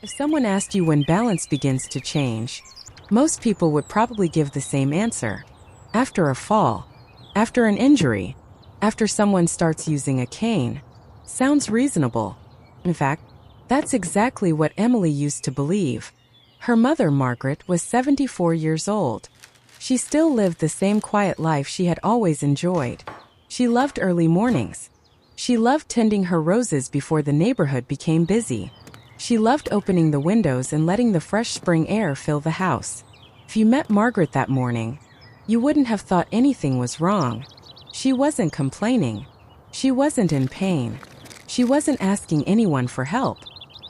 If someone asked you when balance begins to change, most people would probably give the same answer. After a fall. After an injury. After someone starts using a cane. Sounds reasonable. In fact, that's exactly what Emily used to believe. Her mother, Margaret, was 74 years old. She still lived the same quiet life she had always enjoyed. She loved early mornings. She loved tending her roses before the neighborhood became busy. She loved opening the windows and letting the fresh spring air fill the house. If you met Margaret that morning, you wouldn't have thought anything was wrong. She wasn't complaining. She wasn't in pain. She wasn't asking anyone for help.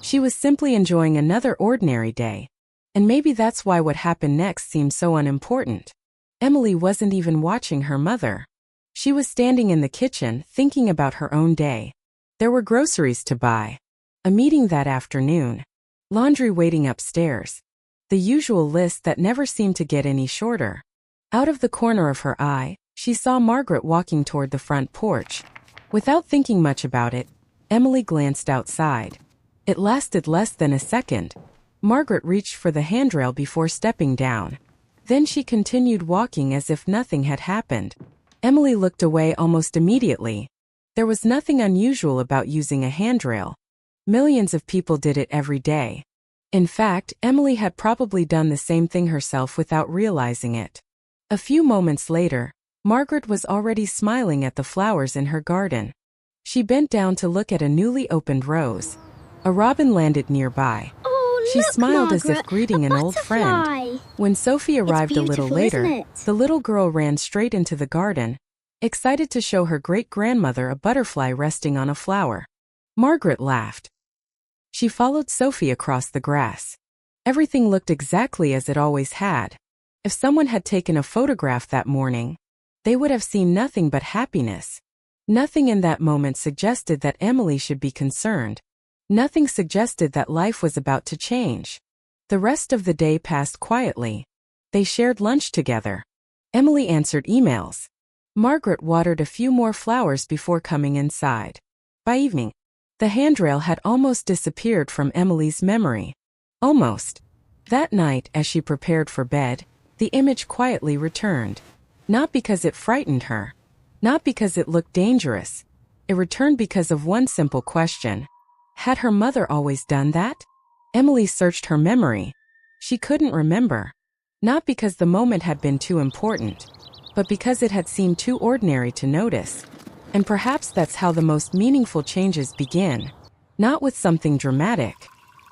She was simply enjoying another ordinary day. And maybe that's why what happened next seemed so unimportant. Emily wasn't even watching her mother. She was standing in the kitchen, thinking about her own day. There were groceries to buy. A meeting that afternoon. Laundry waiting upstairs. The usual list that never seemed to get any shorter. Out of the corner of her eye, she saw Margaret walking toward the front porch. Without thinking much about it, Emily glanced outside. It lasted less than a second. Margaret reached for the handrail before stepping down. Then she continued walking as if nothing had happened. Emily looked away almost immediately. There was nothing unusual about using a handrail. Millions of people did it every day. In fact, Emily had probably done the same thing herself without realizing it. A few moments later, Margaret was already smiling at the flowers in her garden. She bent down to look at a newly opened rose. A robin landed nearby. Oh, She look, smiled Margaret, as if greeting an old friend. butterfly. When Sophie arrived a little beautiful, later, isn't it? the little girl ran straight into the garden, excited to show her great-grandmother a butterfly resting on a flower. Margaret laughed. She followed Sophie across the grass. Everything looked exactly as it always had. If someone had taken a photograph that morning, they would have seen nothing but happiness. Nothing in that moment suggested that Emily should be concerned. Nothing suggested that life was about to change. The rest of the day passed quietly. They shared lunch together. Emily answered emails. Margaret watered a few more flowers before coming inside. By evening, the handrail had almost disappeared from Emily's memory. Almost. That night, as she prepared for bed, the image quietly returned. Not because it frightened her. Not because it looked dangerous. It returned because of one simple question. Had her mother always done that? Emily searched her memory. She couldn't remember. Not because the moment had been too important, but because it had seemed too ordinary to notice. And perhaps that's how the most meaningful changes begin. Not with something dramatic.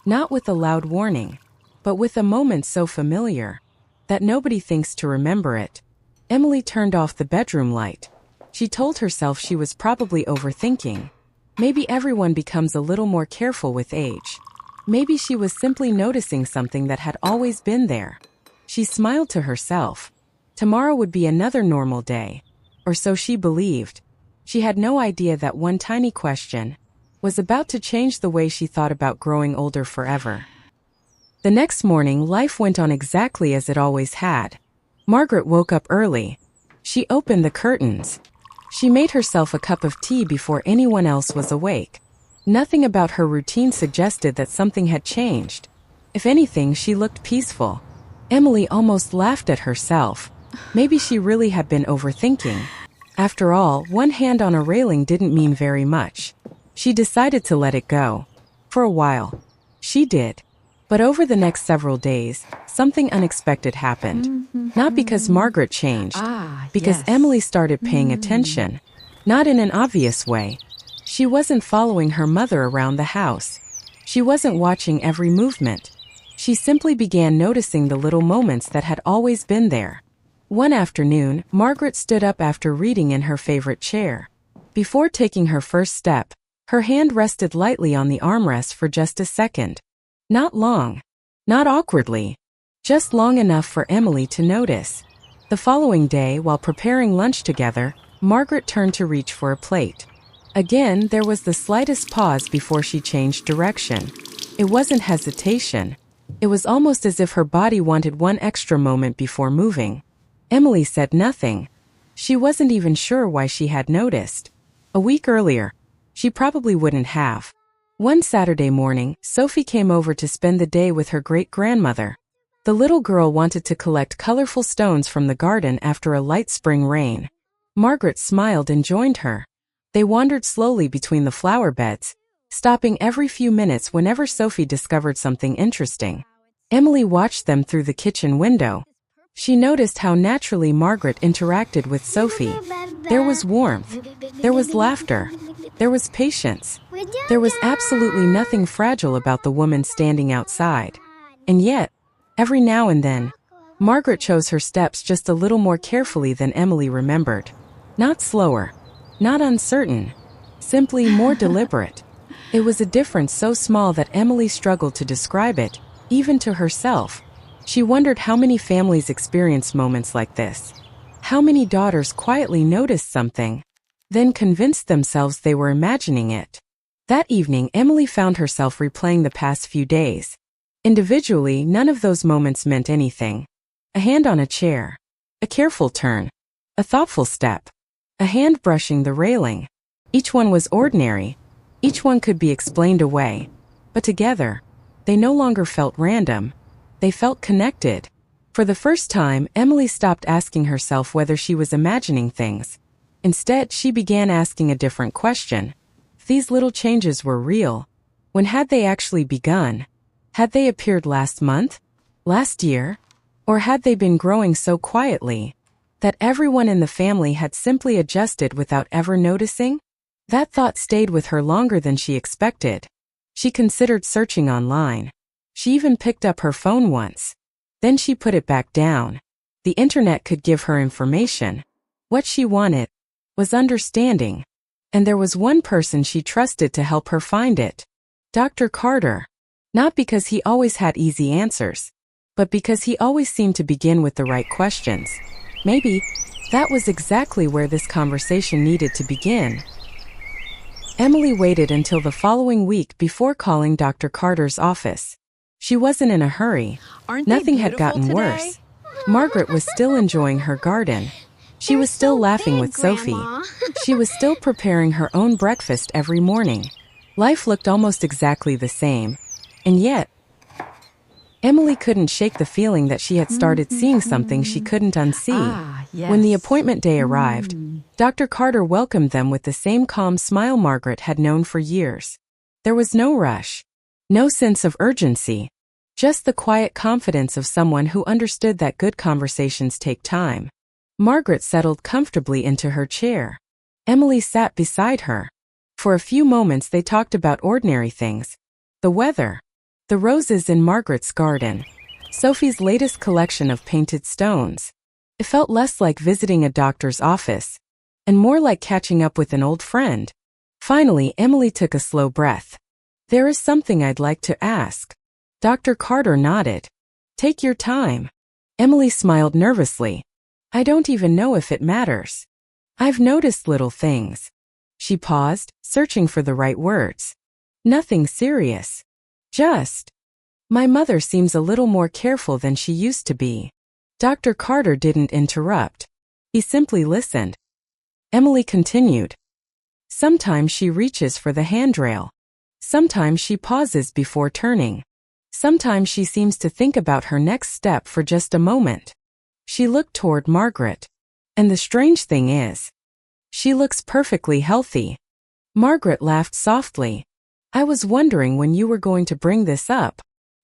Not with a loud warning. But with a moment so familiar that nobody thinks to remember it. Emily turned off the bedroom light. She told herself she was probably overthinking. Maybe everyone becomes a little more careful with age. Maybe she was simply noticing something that had always been there. She smiled to herself. Tomorrow would be another normal day. Or so she believed. She had no idea that one tiny question was about to change the way she thought about growing older forever. The next morning, life went on exactly as it always had. Margaret woke up early. She opened the curtains. She made herself a cup of tea before anyone else was awake. Nothing about her routine suggested that something had changed. If anything, she looked peaceful. Emily almost laughed at herself. Maybe she really had been overthinking. After all, one hand on a railing didn't mean very much. She decided to let it go. For a while. She did. But over the next several days, something unexpected happened. Not because Margaret changed, because Emily started paying attention. Not in an obvious way. She wasn't following her mother around the house. She wasn't watching every movement. She simply began noticing the little moments that had always been there. One afternoon, Margaret stood up after reading in her favorite chair. Before taking her first step, her hand rested lightly on the armrest for just a second. Not long. Not awkwardly. Just long enough for Emily to notice. The following day, while preparing lunch together, Margaret turned to reach for a plate. Again, there was the slightest pause before she changed direction. It wasn't hesitation. It was almost as if her body wanted one extra moment before moving. Emily said nothing. She wasn't even sure why she had noticed. A week earlier, she probably wouldn't have. One Saturday morning, Sophie came over to spend the day with her great-grandmother. The little girl wanted to collect colorful stones from the garden after a light spring rain. Margaret smiled and joined her. They wandered slowly between the flower beds, stopping every few minutes whenever Sophie discovered something interesting. Emily watched them through the kitchen window. She noticed how naturally Margaret interacted with Sophie. There was warmth. There was laughter. There was patience. There was absolutely nothing fragile about the woman standing outside. And yet, every now and then, Margaret chose her steps just a little more carefully than Emily remembered. Not slower, not uncertain, simply more deliberate. It was a difference so small that Emily struggled to describe it, even to herself. She wondered how many families experience moments like this. How many daughters quietly noticed something, then convinced themselves they were imagining it. That evening, Emily found herself replaying the past few days. Individually, none of those moments meant anything. A hand on a chair, a careful turn, a thoughtful step, a hand brushing the railing. Each one was ordinary. Each one could be explained away. But together, they no longer felt random. They felt connected. For the first time, Emily stopped asking herself whether she was imagining things. Instead, she began asking a different question. If these little changes were real, when had they actually begun? Had they appeared last month? Last year? Or had they been growing so quietly that everyone in the family had simply adjusted without ever noticing? That thought stayed with her longer than she expected. She considered searching online. She even picked up her phone once. Then she put it back down. The internet could give her information. What she wanted was understanding. And there was one person she trusted to help her find it. Dr. Carter. Not because he always had easy answers, but because he always seemed to begin with the right questions. Maybe that was exactly where this conversation needed to begin. Emily waited until the following week before calling Dr. Carter's office. She wasn't in a hurry. Nothing had gotten worse. Margaret was still enjoying her garden. She was still laughing with Sophie. She was still preparing her own breakfast every morning. Life looked almost exactly the same. And yet, Emily couldn't shake the feeling that she had started seeing something she couldn't unsee. Yes. When the appointment day arrived, Dr. Carter welcomed them with the same calm smile Margaret had known for years. There was no rush. No sense of urgency, just the quiet confidence of someone who understood that good conversations take time. Margaret settled comfortably into her chair. Emily sat beside her. For a few moments they talked about ordinary things. The weather, the roses in Margaret's garden, Sophie's latest collection of painted stones. It felt less like visiting a doctor's office, and more like catching up with an old friend. Finally, Emily took a slow breath. There is something I'd like to ask. Dr. Carter nodded. Take your time. Emily smiled nervously. I don't even know if it matters. I've noticed little things. She paused, searching for the right words. Nothing serious. Just, my mother seems a little more careful than she used to be. Dr. Carter didn't interrupt. He simply listened. Emily continued. Sometimes she reaches for the handrail. Sometimes she pauses before turning. Sometimes she seems to think about her next step for just a moment. She looked toward Margaret. And the strange thing is, she looks perfectly healthy. Margaret laughed softly. I was wondering when you were going to bring this up.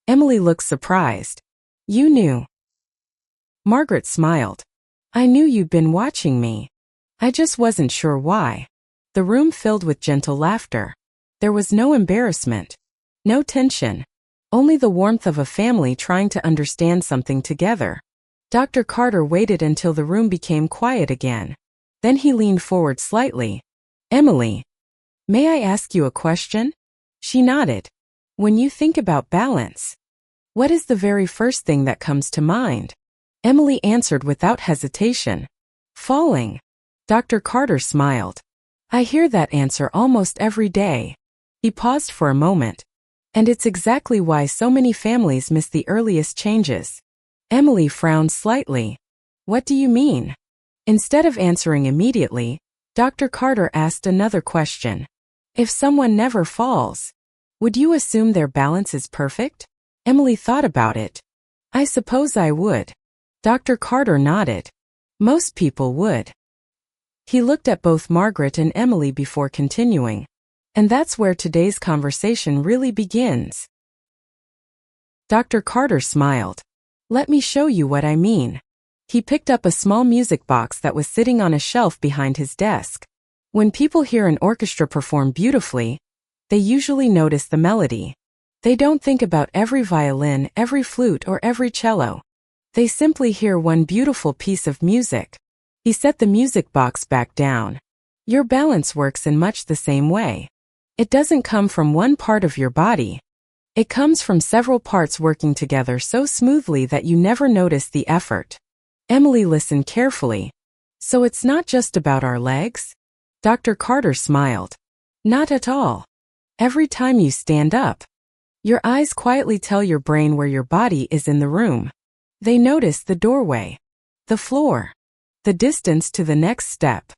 Emily looked surprised. You knew. Margaret smiled. I knew you'd been watching me. I just wasn't sure why. The room filled with gentle laughter. There was no embarrassment, no tension, only the warmth of a family trying to understand something together. Dr. Carter waited until the room became quiet again. Then he leaned forward slightly. Emily, may I ask you a question? She nodded. When you think about balance, what is the very first thing that comes to mind? Emily answered without hesitation. Falling. Dr. Carter smiled. I hear that answer almost every day. He paused for a moment. And it's exactly why so many families miss the earliest changes. Emily frowned slightly. What do you mean? Instead of answering immediately, Dr. Carter asked another question. If someone never falls, Would you assume their balance is perfect? Emily thought about it. I suppose I would. Dr. Carter nodded. Most people would. He looked at both Margaret and Emily before continuing. And that's where today's conversation really begins. Dr. Carter smiled. Let me show you what I mean. He picked up a small music box that was sitting on a shelf behind his desk. When people hear an orchestra perform beautifully, they usually notice the melody. They don't think about every violin, every flute, or every cello. They simply hear one beautiful piece of music. He set the music box back down. Your balance works in much the same way. It doesn't come from one part of your body. It comes from several parts working together so smoothly that you never notice the effort. Emily listened carefully. So it's not just about our legs? Dr. Carter smiled. Not at all. Every time you stand up, your eyes quietly tell your brain where your body is in the room. They notice the doorway, the floor, the distance to the next step.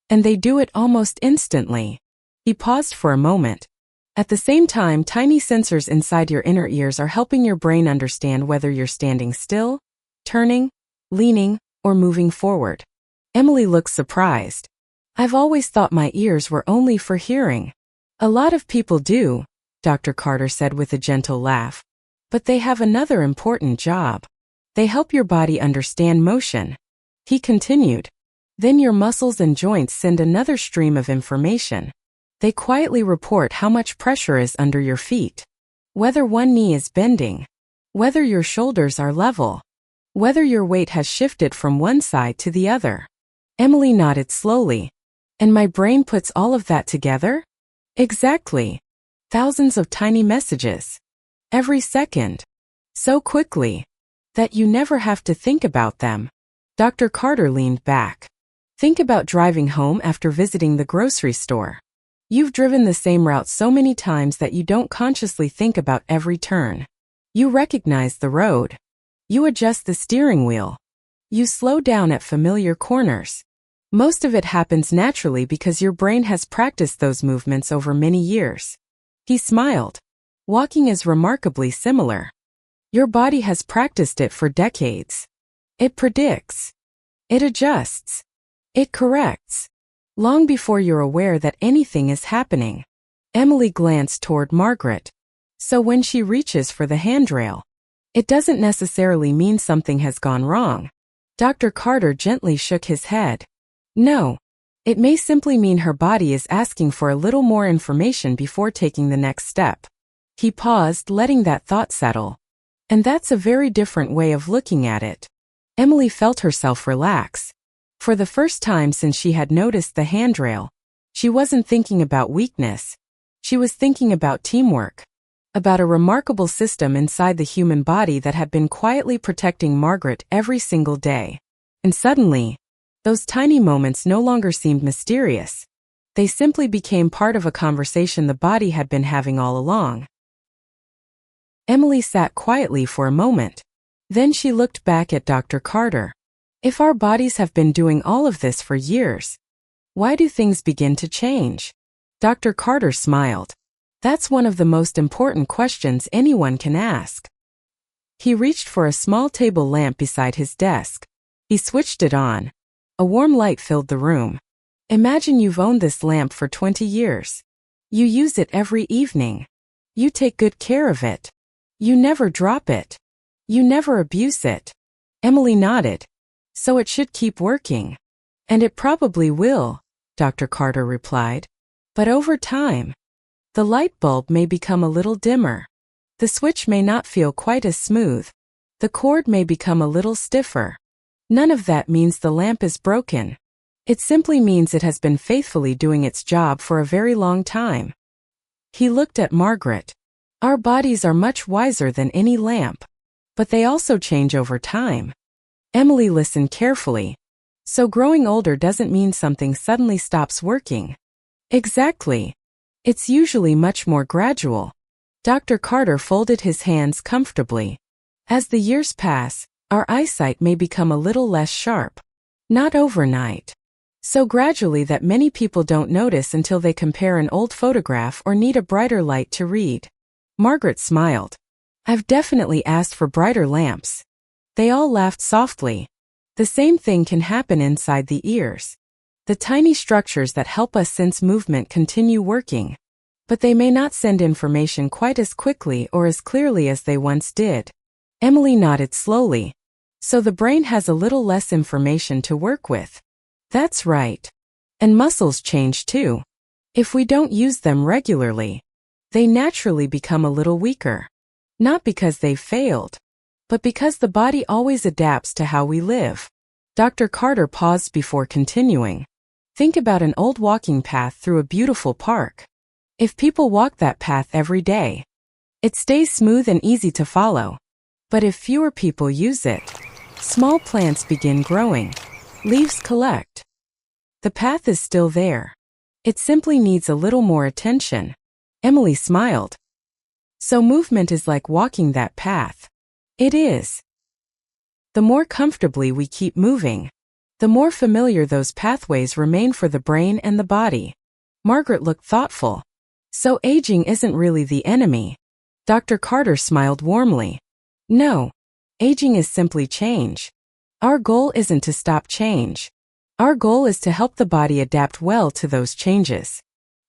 And they do it almost instantly. He paused for a moment. At the same time, tiny sensors inside your inner ears are helping your brain understand whether you're standing still, turning, leaning, or moving forward. Emily looked surprised. I've always thought my ears were only for hearing. A lot of people do, Dr. Carter said with a gentle laugh. But they have another important job. They help your body understand motion. He continued. Then your muscles and joints send another stream of information. They quietly report how much pressure is under your feet, whether one knee is bending, whether your shoulders are level, whether your weight has shifted from one side to the other. Emily nodded slowly. And my brain puts all of that together? Exactly. Thousands of tiny messages. Every second. So quickly that you never have to think about them. Dr. Carter leaned back. Think about driving home after visiting the grocery store. You've driven the same route so many times that you don't consciously think about every turn. You recognize the road. You adjust the steering wheel. You slow down at familiar corners. Most of it happens naturally because your brain has practiced those movements over many years. He smiled. Walking is remarkably similar. Your body has practiced it for decades. It predicts. It adjusts. It corrects. Long before you're aware that anything is happening. Emily glanced toward Margaret. So when she reaches for the handrail, it doesn't necessarily mean something has gone wrong. Dr. Carter gently shook his head. No. It may simply mean her body is asking for a little more information before taking the next step. He paused, letting that thought settle. And that's a very different way of looking at it. Emily felt herself relax. For the first time since she had noticed the handrail, she wasn't thinking about weakness. She was thinking about teamwork. About a remarkable system inside the human body that had been quietly protecting Margaret every single day. And suddenly, those tiny moments no longer seemed mysterious. They simply became part of a conversation the body had been having all along. Emily sat quietly for a moment. Then she looked back at Dr. Carter. If our bodies have been doing all of this for years, why do things begin to change? Dr. Carter smiled. That's one of the most important questions anyone can ask. He reached for a small table lamp beside his desk. He switched it on. A warm light filled the room. Imagine you've owned this lamp for 20 years. You use it every evening. You take good care of it. You never drop it. You never abuse it. Emily nodded. So it should keep working. And it probably will, Dr. Carter replied. But over time, the light bulb may become a little dimmer. The switch may not feel quite as smooth. The cord may become a little stiffer. None of that means the lamp is broken. It simply means it has been faithfully doing its job for a very long time. He looked at Margaret. Our bodies are much wiser than any lamp. But they also change over time. Emily listened carefully. So growing older doesn't mean something suddenly stops working. Exactly. It's usually much more gradual. Dr. Carter folded his hands comfortably. As the years pass, our eyesight may become a little less sharp. Not overnight. So gradually that many people don't notice until they compare an old photograph or need a brighter light to read. Margaret smiled. I've definitely asked for brighter lamps. They all laughed softly. The same thing can happen inside the ears. The tiny structures that help us sense movement continue working, but they may not send information quite as quickly or as clearly as they once did. Emily nodded slowly. So the brain has a little less information to work with. That's right. And muscles change too. If we don't use them regularly, they naturally become a little weaker. Not because they've failed, but because the body always adapts to how we live. Dr. Carter paused before continuing. Think about an old walking path through a beautiful park. If people walk that path every day, it stays smooth and easy to follow. But if fewer people use it, small plants begin growing. Leaves collect. The path is still there. It simply needs a little more attention. Emily smiled. So movement is like walking that path. It is. The more comfortably we keep moving, the more familiar those pathways remain for the brain and the body. Margaret looked thoughtful. So aging isn't really the enemy. Dr. Carter smiled warmly. No. Aging is simply change. Our goal isn't to stop change. Our goal is to help the body adapt well to those changes.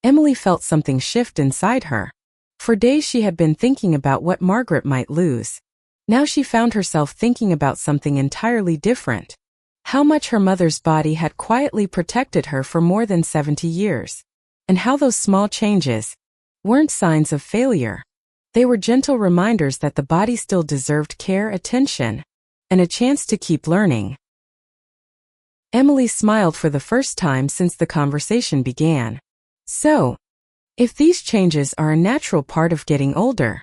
Emily felt something shift inside her. For days she had been thinking about what Margaret might lose. Now she found herself thinking about something entirely different. How much her mother's body had quietly protected her for more than 70 years. And how those small changes weren't signs of failure. They were gentle reminders that the body still deserved care, attention, and a chance to keep learning. Emily smiled for the first time since the conversation began. So, if these changes are a natural part of getting older,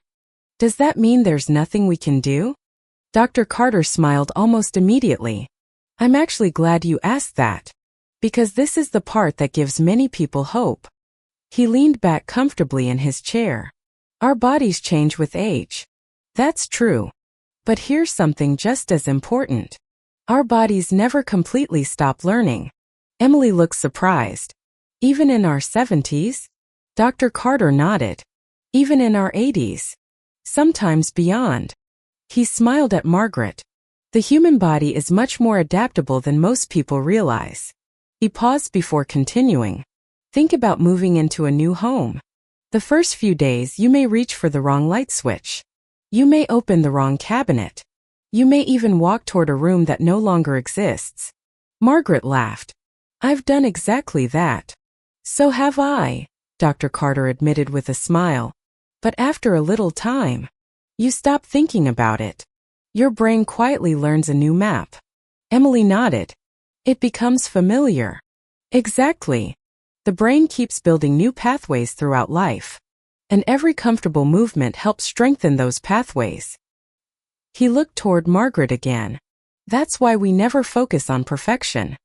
does that mean there's nothing we can do? Dr. Carter smiled almost immediately. I'm actually glad you asked that, because this is the part that gives many people hope. He leaned back comfortably in his chair. Our bodies change with age. That's true. But here's something just as important. Our bodies never completely stop learning. Emily looked surprised. Even in our 70s? Dr. Carter nodded. Even in our 80s? Sometimes beyond. He smiled at Margaret. The human body is much more adaptable than most people realize. He paused before continuing. Think about moving into a new home. The first few days you may reach for the wrong light switch. You may open the wrong cabinet. You may even walk toward a room that no longer exists. Margaret laughed. I've done exactly that. So have I, Dr. Carter admitted with a smile. But after a little time, you stop thinking about it. Your brain quietly learns a new map. Emily nodded. It becomes familiar. Exactly. The brain keeps building new pathways throughout life. And every comfortable movement helps strengthen those pathways. He looked toward Margaret again. That's why we never focus on perfection.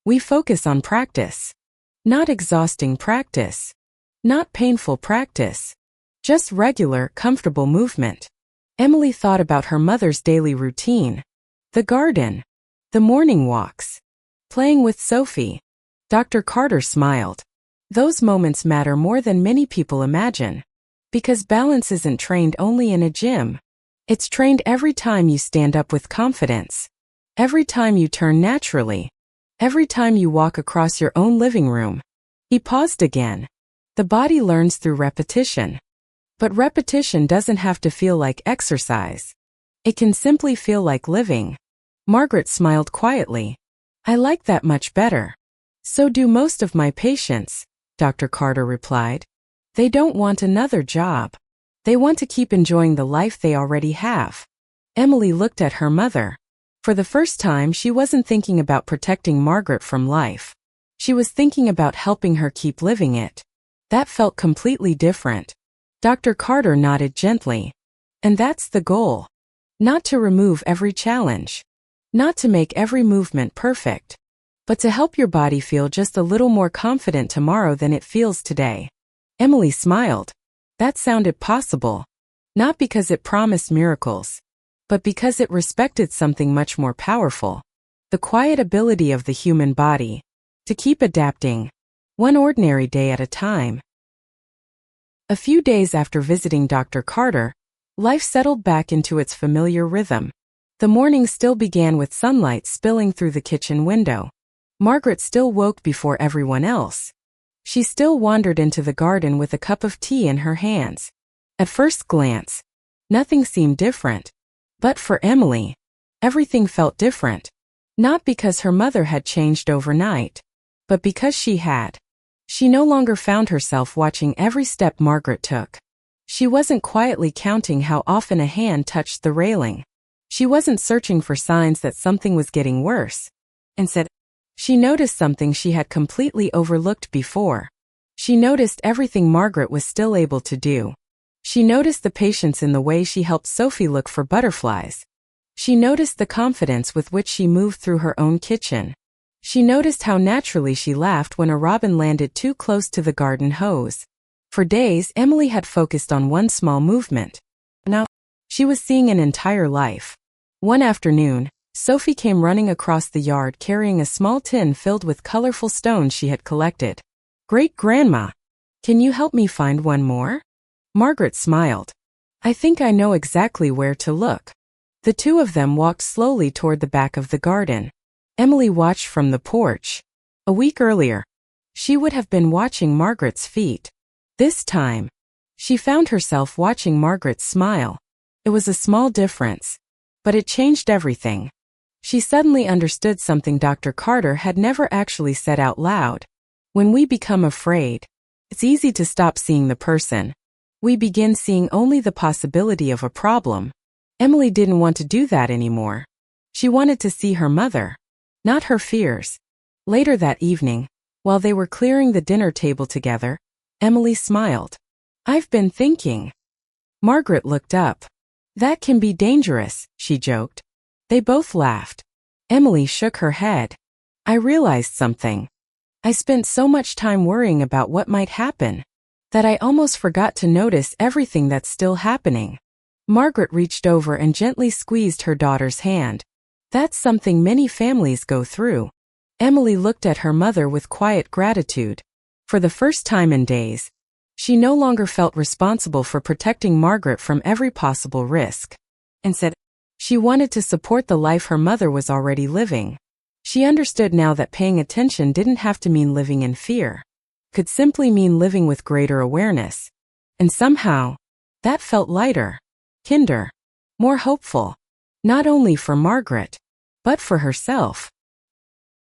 We focus on practice. Not exhausting practice. Not painful practice. Just regular, comfortable movement. Emily thought about her mother's daily routine. The garden. The morning walks. Playing with Sophie. Dr. Carter smiled. Those moments matter more than many people imagine. Because balance isn't trained only in a gym. It's trained every time you stand up with confidence. Every time you turn naturally. Every time you walk across your own living room. He paused again. The body learns through repetition. But repetition doesn't have to feel like exercise. It can simply feel like living. Margaret smiled quietly. I like that much better. So do most of my patients, Dr. Carter replied. They don't want another job. They want to keep enjoying the life they already have. Emily looked at her mother. For the first time, she wasn't thinking about protecting Margaret from life. She was thinking about helping her keep living it. That felt completely different. Dr. Carter nodded gently. And that's the goal. Not to remove every challenge. Not to make every movement perfect. But to help your body feel just a little more confident tomorrow than it feels today. Emily smiled. That sounded possible. Not because it promised miracles, but because it respected something much more powerful. The quiet ability of the human body to keep adapting, one ordinary day at a time. A few days after visiting Dr. Carter, life settled back into its familiar rhythm. The morning still began with sunlight spilling through the kitchen window. Margaret still woke before everyone else. She still wandered into the garden with a cup of tea in her hands. At first glance, nothing seemed different. But for Emily, everything felt different. Not because her mother had changed overnight, but because she had. She no longer found herself watching every step Margaret took. She wasn't quietly counting how often a hand touched the railing. She wasn't searching for signs that something was getting worse. Instead, she noticed something she had completely overlooked before. She noticed everything Margaret was still able to do. She noticed the patience in the way she helped Sophie look for butterflies. She noticed the confidence with which she moved through her own kitchen. She noticed how naturally she laughed when a robin landed too close to the garden hose. For days, Emily had focused on one small movement. Now, she was seeing an entire life. One afternoon, Sophie came running across the yard carrying a small tin filled with colorful stones she had collected. "Great-grandma, can you help me find one more?" Margaret smiled. "I think I know exactly where to look." The two of them walked slowly toward the back of the garden. Emily watched from the porch. A week earlier, she would have been watching Margaret's feet. This time, she found herself watching Margaret smile. It was a small difference, but it changed everything. She suddenly understood something Dr. Carter had never actually said out loud. When we become afraid, it's easy to stop seeing the person. We begin seeing only the possibility of a problem. Emily didn't want to do that anymore. She wanted to see her mother, not her fears. Later that evening, while they were clearing the dinner table together, Emily smiled. "I've been thinking." Margaret looked up. "That can be dangerous," she joked. They both laughed. Emily shook her head. "I realized something. I spent so much time worrying about what might happen that I almost forgot to notice everything that's still happening." Margaret reached over and gently squeezed her daughter's hand. "That's something many families go through." Emily looked at her mother with quiet gratitude. For the first time in days, she no longer felt responsible for protecting Margaret from every possible risk. Instead, she wanted to support the life her mother was already living. She understood now that paying attention didn't have to mean living in fear. It could simply mean living with greater awareness. And somehow, that felt lighter, kinder, more hopeful, not only for Margaret, but for herself.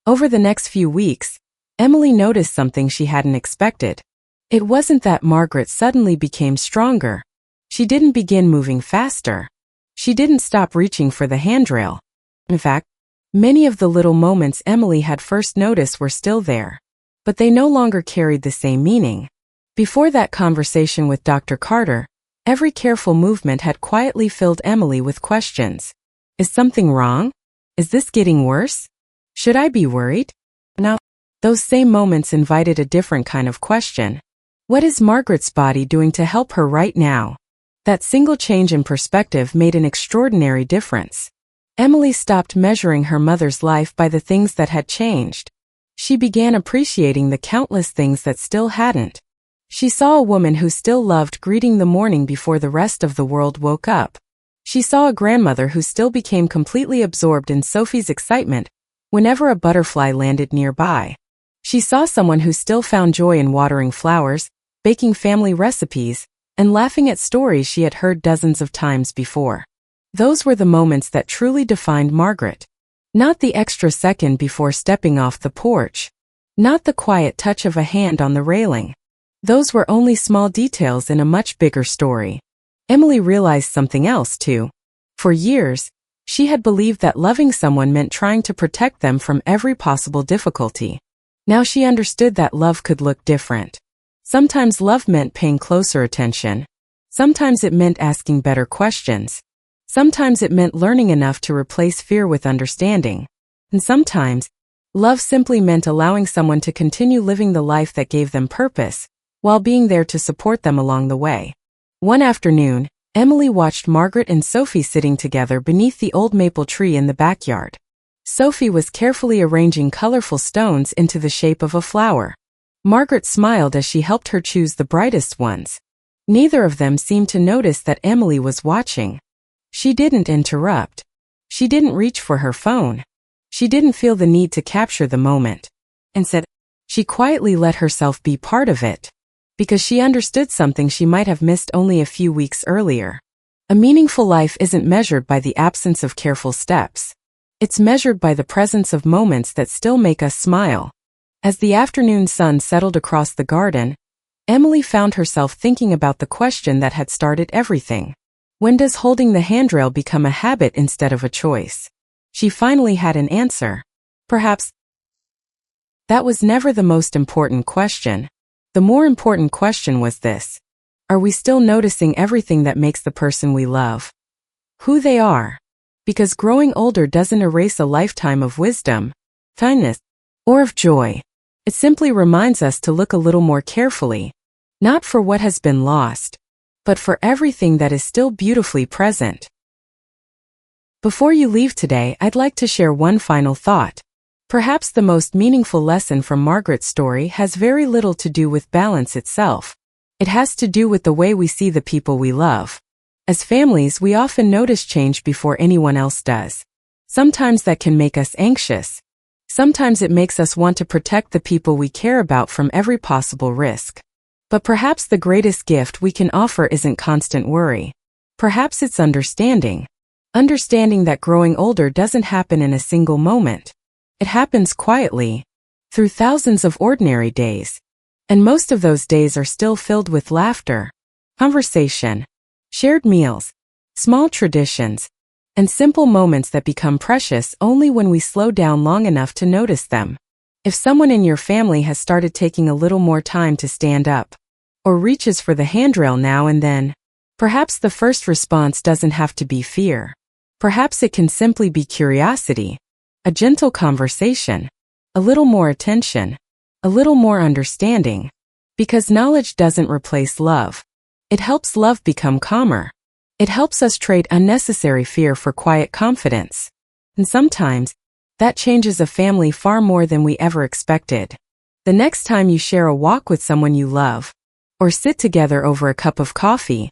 Over the next few weeks, Emily noticed something she hadn't expected. It wasn't that Margaret suddenly became stronger. She didn't begin moving faster. She didn't stop reaching for the handrail. In fact, many of the little moments Emily had first noticed were still there, but they no longer carried the same meaning. Before that conversation with Dr. Carter, every careful movement had quietly filled Emily with questions. Is something wrong? Is this getting worse? Should I be worried? Now, those same moments invited a different kind of question. What is Margaret's body doing to help her right now? That single change in perspective made an extraordinary difference. Emily stopped measuring her mother's life by the things that had changed. She began appreciating the countless things that still hadn't. She saw a woman who still loved greeting the morning before the rest of the world woke up. She saw a grandmother who still became completely absorbed in Sophie's excitement whenever a butterfly landed nearby. She saw someone who still found joy in watering flowers, baking family recipes, and laughing at stories she had heard dozens of times before. Those were the moments that truly defined Margaret. Not the extra second before stepping off the porch. Not the quiet touch of a hand on the railing. Those were only small details in a much bigger story. Emily realized something else too. For years, she had believed that loving someone meant trying to protect them from every possible difficulty. Now she understood that love could look different. Sometimes love meant paying closer attention. Sometimes it meant asking better questions. Sometimes it meant learning enough to replace fear with understanding. And sometimes, love simply meant allowing someone to continue living the life that gave them purpose, while being there to support them along the way. One afternoon, Emily watched Margaret and Sophie sitting together beneath the old maple tree in the backyard. Sophie was carefully arranging colorful stones into the shape of a flower. Margaret smiled as she helped her choose the brightest ones. Neither of them seemed to notice that Emily was watching. She didn't interrupt. She didn't reach for her phone. She didn't feel the need to capture the moment. Instead, she quietly let herself be part of it, because she understood something she might have missed only a few weeks earlier. A meaningful life isn't measured by the absence of careful steps. It's measured by the presence of moments that still make us smile. As the afternoon sun settled across the garden, Emily found herself thinking about the question that had started everything. When does holding the handrail become a habit instead of a choice? She finally had an answer. Perhaps that was never the most important question. The more important question was this: are we still noticing everything that makes the person we love who they are? Because growing older doesn't erase a lifetime of wisdom, kindness, or of joy. It simply reminds us to look a little more carefully, not for what has been lost, but for everything that is still beautifully present. Before you leave today, I'd like to share one final thought. Perhaps the most meaningful lesson from Margaret's story has very little to do with balance itself. It has to do with the way we see the people we love. As families, we often notice change before anyone else does. Sometimes that can make us anxious. Sometimes it makes us want to protect the people we care about from every possible risk. But perhaps the greatest gift we can offer isn't constant worry. Perhaps it's understanding. Understanding that growing older doesn't happen in a single moment. It happens quietly, through thousands of ordinary days. And most of those days are still filled with laughter, conversation, shared meals, small traditions, and simple moments that become precious only when we slow down long enough to notice them. If someone in your family has started taking a little more time to stand up, or reaches for the handrail now and then, perhaps the first response doesn't have to be fear. Perhaps it can simply be curiosity, a gentle conversation, a little more attention, a little more understanding. Because knowledge doesn't replace love. It helps love become calmer. It helps us trade unnecessary fear for quiet confidence. And sometimes, that changes a family far more than we ever expected. The next time you share a walk with someone you love, or sit together over a cup of coffee,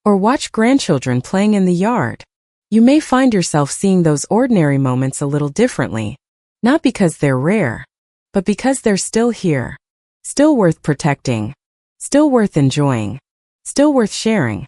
or watch grandchildren playing in the yard, you may find yourself seeing those ordinary moments a little differently. Not because they're rare, but because they're still here. Still worth protecting. Still worth enjoying. Still worth sharing.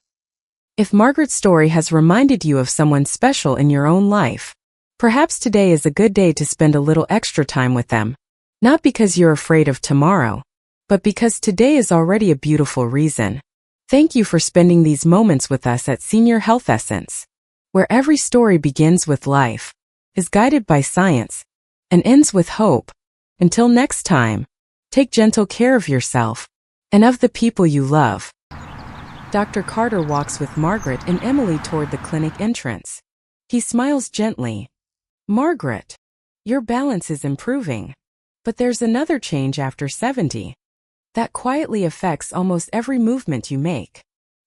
If Margaret's story has reminded you of someone special in your own life, perhaps today is a good day to spend a little extra time with them. Not because you're afraid of tomorrow, but because today is already a beautiful reason. Thank you for spending these moments with us at Senior Health Essence, where every story begins with life, is guided by science, and ends with hope. Until next time, take gentle care of yourself and of the people you love. Dr. Carter walks with Margaret and Emily toward the clinic entrance. He smiles gently. Margaret, your balance is improving. But there's another change after 70. That quietly affects almost every movement you make.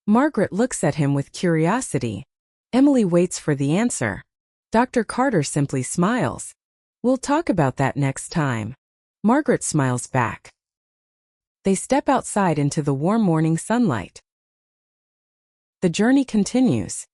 Margaret looks at him with curiosity. Emily waits for the answer. Dr. Carter simply smiles. We'll talk about that next time. Margaret smiles back. They step outside into the warm morning sunlight. The journey continues.